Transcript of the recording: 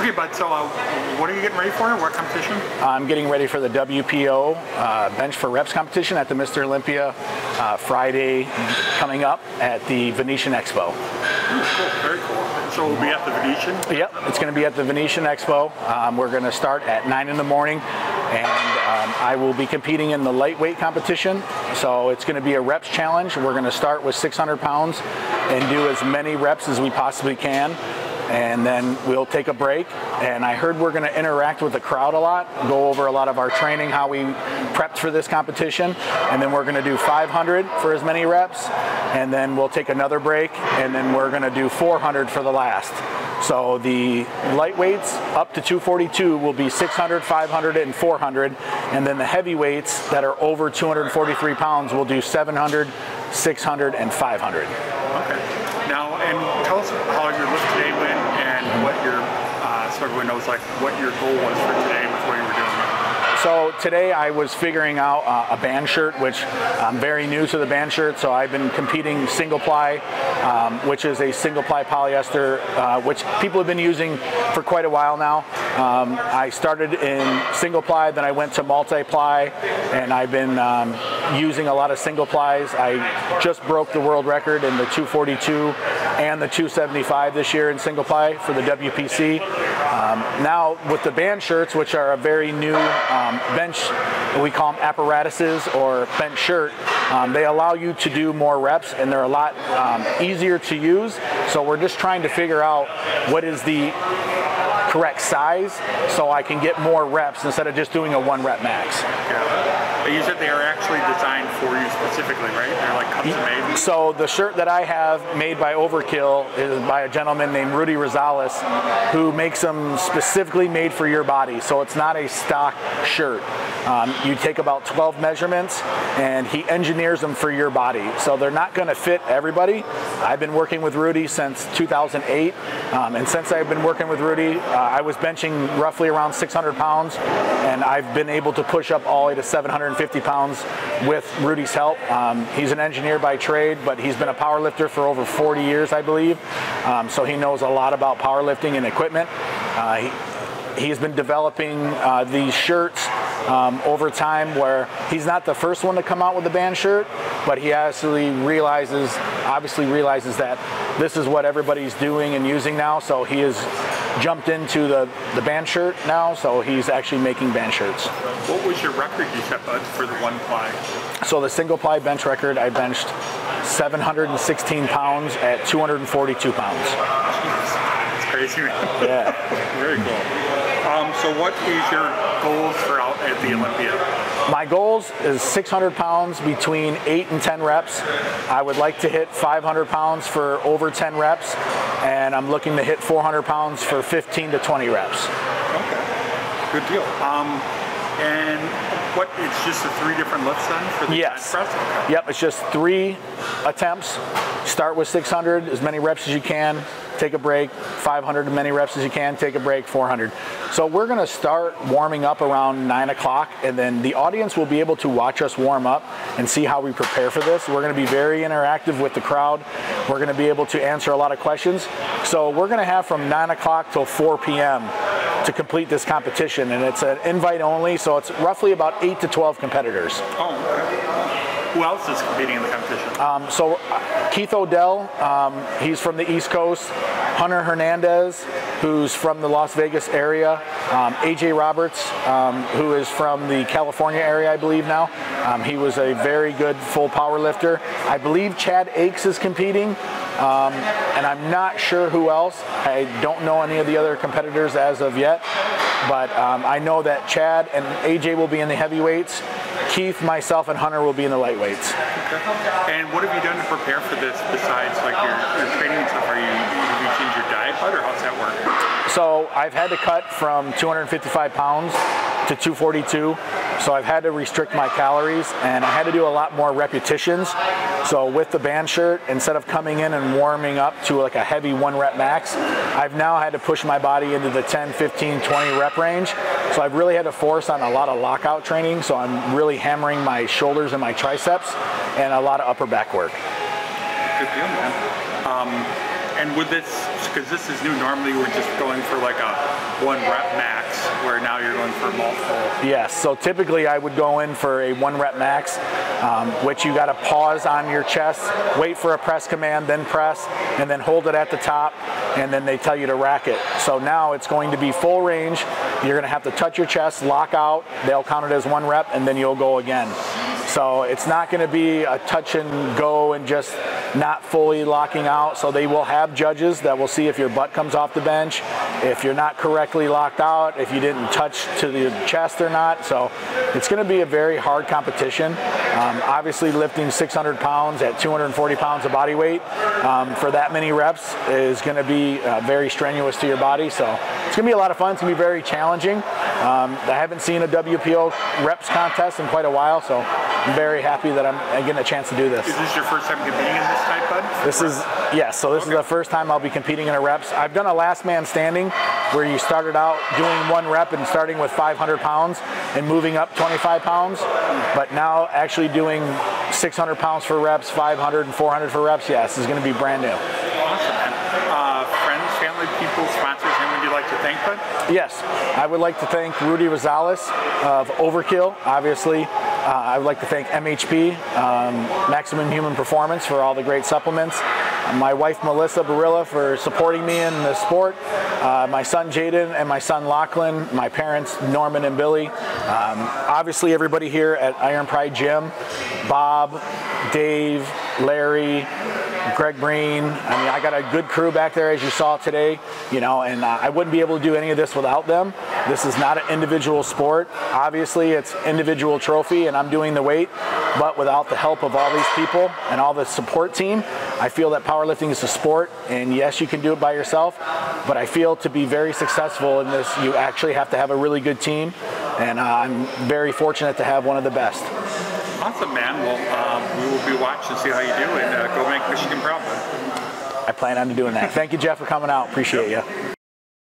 Okay, but so what are you getting ready for? What competition? I'm getting ready for the WPO Bench for Reps competition at the Mr. Olympia Friday coming up at the Venetian Expo. Cool, very cool. So we'll be at the Venetian? Yep, it's going to be at the Venetian Expo. We're going to start at 9 in the morning, and I will be competing in the lightweight competition. So it's going to be a reps challenge. We're going to start with 600 pounds and do as many reps as we possibly can. And then we'll take a break. And I heard we're going to interact with the crowd a lot, go over a lot of our training, how we prepped for this competition. And then we're going to do 500 for as many reps. And then we'll take another break. And then we're going to do 400 for the last. So the lightweights up to 242 will be 600, 500, and 400. And then the heavyweights that are over 243 pounds will do 700, 600, and 500. Okay. Now, and tell us how your lift today went and what your, so everyone knows like what your goal was for today with what you were doing. So today I was figuring out a band shirt, which I'm very new to the band shirt, so I've been competing single ply, which is a single ply polyester, which people have been using for quite a while now. I started in single ply, then I went to multi-ply, and I've been using a lot of single plies. I just broke the world record in the 242 and the 275 this year in single ply for the WPC. Now with the band shirts, which are a very new bench, we call them apparatuses or bench shirt, they allow you to do more reps, and they're a lot easier to use. So we're just trying to figure out what is the correct size so I can get more reps instead of just doing a 1 rep max. Yeah. You said they are actually designed for you specifically, right? They're like custom made? So the shirt that I have made by Overkill is by a gentleman named Rudy Rosales, who makes them specifically made for your body. So it's not a stock shirt. You take about 12 measurements and he engineers them for your body. So they're not going to fit everybody. I've been working with Rudy since 2008. And since I've been working with Rudy, I was benching roughly around 600 pounds, and I've been able to push up all the way to 750 pounds with Rudy's help. He's an engineer by trade, but he's been a power lifter for over 40 years, I believe. So he knows a lot about powerlifting and equipment. He's been developing these shirts over time, where he's not the first one to come out with a band shirt, but he obviously realizes that this is what everybody's doing and using now, so he has jumped into the band shirt now, so he's actually making band shirts. What was your record you set, bud, for the 1 ply? So the single ply bench record, I benched 716 pounds at 242 pounds. That's crazy, man. Yeah. Very cool. So what is your goals for out at the Olympia? My goals is 600 pounds between 8 and 10 reps. I would like to hit 500 pounds for over 10 reps, and I'm looking to hit 400 pounds for 15 to 20 reps. Okay, good deal. And what, it's just the 3 different lifts then for the bench press? Okay. Yep, it's just 3 attempts. Start with 600, as many reps as you can, take a break, 500, as many reps as you can, take a break, 400. So we're gonna start warming up around 9 o'clock, and then the audience will be able to watch us warm up and see how we prepare for this. We're gonna be very interactive with the crowd. We're gonna be able to answer a lot of questions. So we're gonna have from 9 o'clock till 4 p.m. to complete this competition, and it's an invite only, so it's roughly about 8 to 12 competitors. Oh, okay. Who else is competing in the competition? So Keith Odell, he's from the East Coast. Hunter Hernandez, who's from the Las Vegas area. AJ Roberts, who is from the California area, I believe now. He was a very good full power lifter. I believe Chad Aches is competing. And I'm not sure who else. I don't know any of the other competitors as of yet, but I know that Chad and AJ will be in the heavyweights. Keith, myself, and Hunter will be in the lightweights. Okay. And what have you done to prepare for this besides like your training and stuff? Have you changed your diet, bud, or how's that work? So I've had to cut from 255 pounds to 242. So I've had to restrict my calories, and I had to do a lot more repetitions. So with the band shirt, instead of coming in and warming up to like a heavy 1 rep max, I've now had to push my body into the 10, 15, 20 rep range. So I've really had to force on a lot of lockout training. So I'm really hammering my shoulders and my triceps and a lot of upper back work. Good deal, man. And with this, because this is new, normally we're just going for like a 1 rep max, where now you're going for multiple? Yes, so typically I would go in for a 1 rep max, which you got to pause on your chest, wait for a press command, then press, and then hold it at the top, and then they tell you to rack it. So now it's going to be full range. You're going to have to touch your chest, lock out, they'll count it as 1 rep, and then you'll go again. So it's not going to be a touch and go and just not fully locking out. So they will have judges that will see if your butt comes off the bench, if you're not correctly locked out, if you didn't touch to the chest or not. So it's going to be a very hard competition. Obviously lifting 600 pounds at 240 pounds of body weight for that many reps is going to be very strenuous to your body. So it's going to be a lot of fun. It's going to be very challenging. I haven't seen a WPO reps contest in quite a while, so I'm very happy that I'm getting a chance to do this. Is this your first time competing in this type, bud? This is, yes, so this is the first time I'll be competing in a reps. I've done a last man standing where you started out doing 1 rep and starting with 500 pounds and moving up 25 pounds, but now actually doing 600 pounds for reps, 500 and 400 for reps, yes, is going to be brand new. Awesome, man. Friends, family, people, sponsors, anyone you'd like to thank, bud? Yes, I would like to thank Rudy Rosales of Overkill, obviously. I would like to thank MHP, Maximum Human Performance, for all the great supplements. My wife Melissa Barilla for supporting me in the sport. My son Jaden and my son Lachlan, my parents Norman and Billy. Obviously everybody here at Iron Pride Gym, Bob, Dave, Larry, Greg Breen. I mean, I got a good crew back there, as you saw today, you know, and I wouldn't be able to do any of this without them. This is not an individual sport. Obviously, it's individual trophy, and I'm doing the weight, but without the help of all these people and all the support team, I feel that powerlifting is a sport, and yes, you can do it by yourself, but I feel to be very successful in this, you actually have to have a really good team, and I'm very fortunate to have one of the best. Awesome, man. Well, we will be watching, see how you do, and go make Michigan proud. I plan on doing that. Thank you, Jeff, for coming out. Appreciate you.